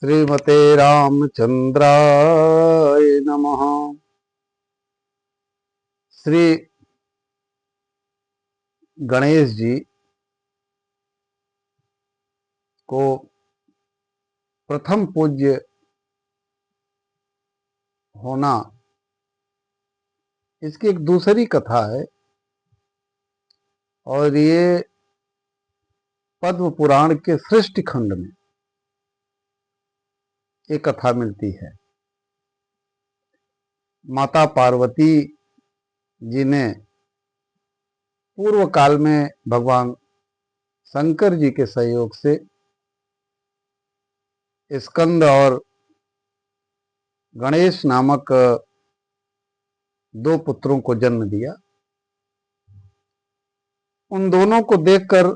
श्रीमते रामचंद्राय नमः। श्री गणेश जी को प्रथम पूज्य होना, इसकी एक दूसरी कथा है और ये पद्म पुराण के सृष्टि खंड में एक कथा मिलती है। माता पार्वती जी ने पूर्व काल में भगवान शंकर जी के सहयोग से स्कंद और गणेश नामक दो पुत्रों को जन्म दिया। उन दोनों को देखकर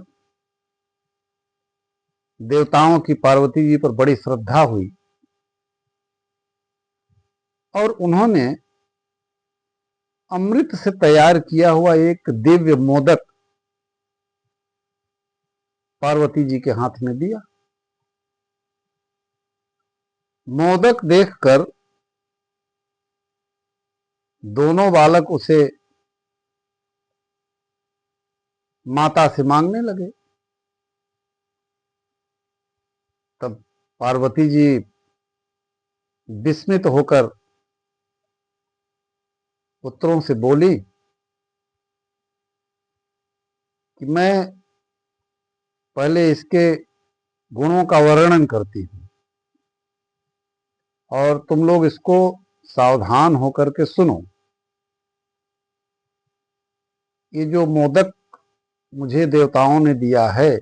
देवताओं की पार्वती जी पर बड़ी श्रद्धा हुई और उन्होंने अमृत से तैयार किया हुआ एक दिव्य मोदक पार्वती जी के हाथ में दिया। मोदक देखकर दोनों बालक उसे माता से मांगने लगे। तब पार्वती जी विस्मित होकर पुत्रों से बोली कि मैं पहले इसके गुणों का वर्णन करती हूं और तुम लोग इसको सावधान होकर के सुनो। ये जो मोदक मुझे देवताओं ने दिया है,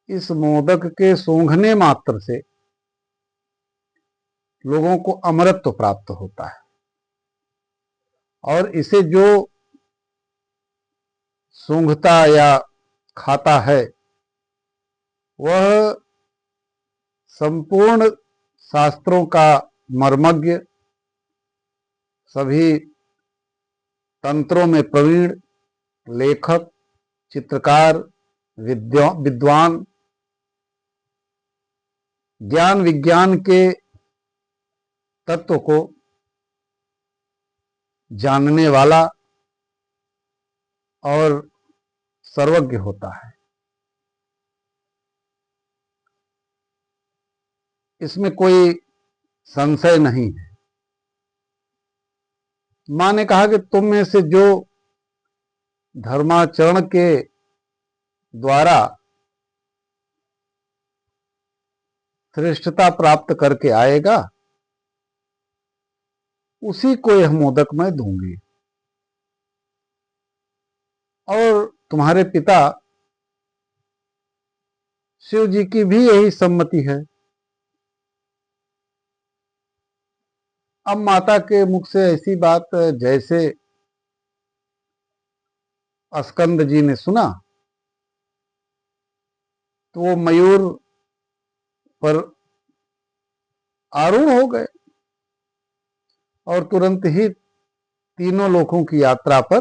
इस मोदक के सूंघने मात्र से लोगों को अमरत्व प्राप्त होता है और इसे जो सूंघता या खाता है वह संपूर्ण शास्त्रों का मर्मज्ञ, सभी तंत्रों में प्रवीण, लेखक, चित्रकार, विद्वान, ज्ञान विज्ञान के तत्व को जानने वाला और सर्वज्ञ होता है। इसमें कोई संशय नहीं है। मां ने कहा कि तुम में से जो धर्माचरण के द्वारा श्रेष्ठता प्राप्त करके आएगा उसी को यह मोदक मैं दूंगी। और तुम्हारे पिता शिव जी की भी यही सम्मति है। अब माता के मुख से ऐसी बात जैसे स्कंद जी ने सुना तो वो मयूर पर आरूढ़ हो गए और तुरंत ही तीनों लोकों की यात्रा पर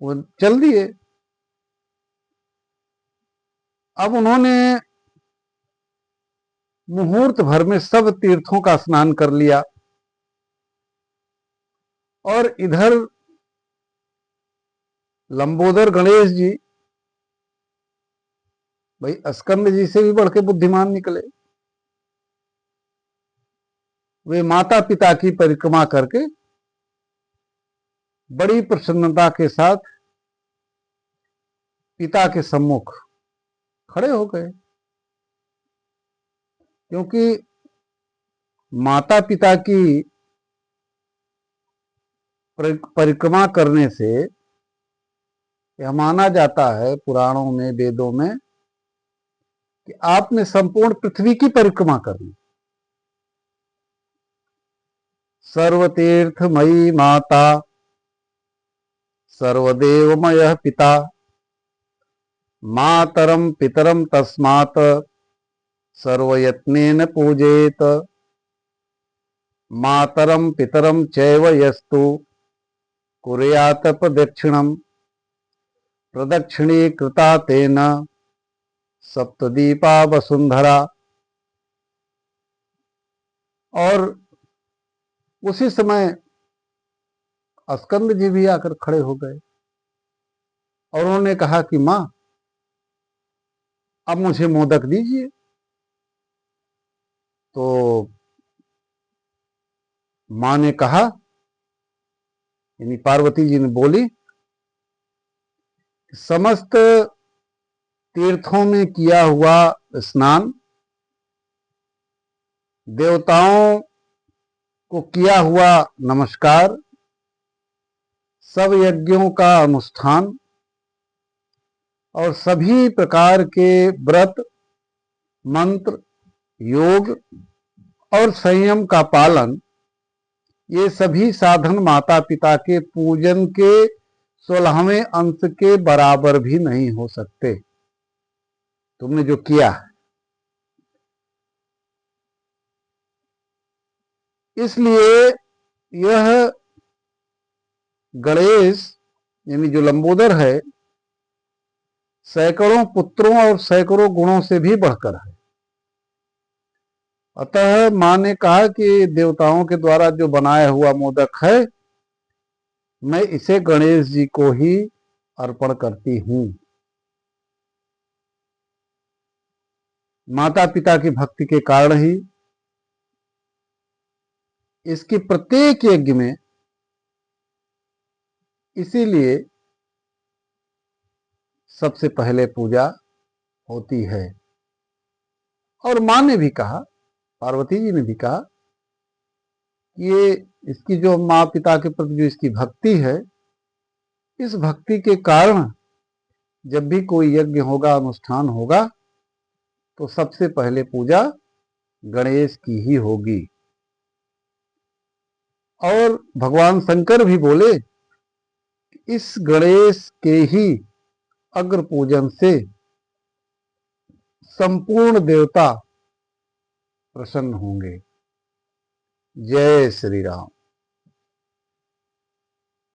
वो चल दिए। अब उन्होंने मुहूर्त भर में सब तीर्थों का स्नान कर लिया और इधर लंबोदर गणेश जी भाई स्कंद जी से भी बढ़ के बुद्धिमान निकले। वे माता पिता की परिक्रमा करके बड़ी प्रसन्नता के साथ पिता के सम्मुख खड़े हो गए, क्योंकि माता पिता की परिक्रमा करने से यह माना जाता है पुराणों में, वेदों में, कि आपने संपूर्ण पृथ्वी की परिक्रमा करनी। सर्वतीर्थमयी माता सर्वदेवमय पिता मातरम पितरम तस्मात् सर्वयत्नेन पूजेत। मातरम पितरम चैव यस्तु कुर्यात् प्रदक्षिणम प्रदक्षिणी कृता तेन सप्तदीपा वसुंधरा। और उसी समय स्कंद जी भी आकर खड़े हो गए और उन्होंने कहा कि मां, अब मुझे मोदक दीजिए। तो मां ने कहा, यानी पार्वती जी ने बोली, समस्त तीर्थों में किया हुआ स्नान, देवताओं को किया हुआ नमस्कार, सब यज्ञों का अनुष्ठान और सभी प्रकार के व्रत, मंत्र, योग और संयम का पालन, ये सभी साधन माता पिता के पूजन के 16वें अंश के बराबर भी नहीं हो सकते। तुमने जो किया है, इसलिए यह गणेश यानी जो लंबोदर है, सैकड़ों पुत्रों और सैकड़ों गुणों से भी बढ़कर है। अतः मां ने कहा कि देवताओं के द्वारा जो बनाया हुआ मोदक है, मैं इसे गणेश जी को ही अर्पण करती हूं। माता पिता की भक्ति के कारण ही इसकी प्रत्येक यज्ञ में, इसीलिए सबसे पहले पूजा होती है। और मां ने भी कहा, पार्वती जी ने भी कहा, ये इसकी जो माँ पिता के प्रति जो इसकी भक्ति है, इस भक्ति के कारण जब भी कोई यज्ञ होगा, अनुष्ठान होगा, तो सबसे पहले पूजा गणेश की ही होगी। और भगवान शंकर भी बोले, इस गणेश के ही अग्र पूजन से संपूर्ण देवता प्रसन्न होंगे। जय श्री राम।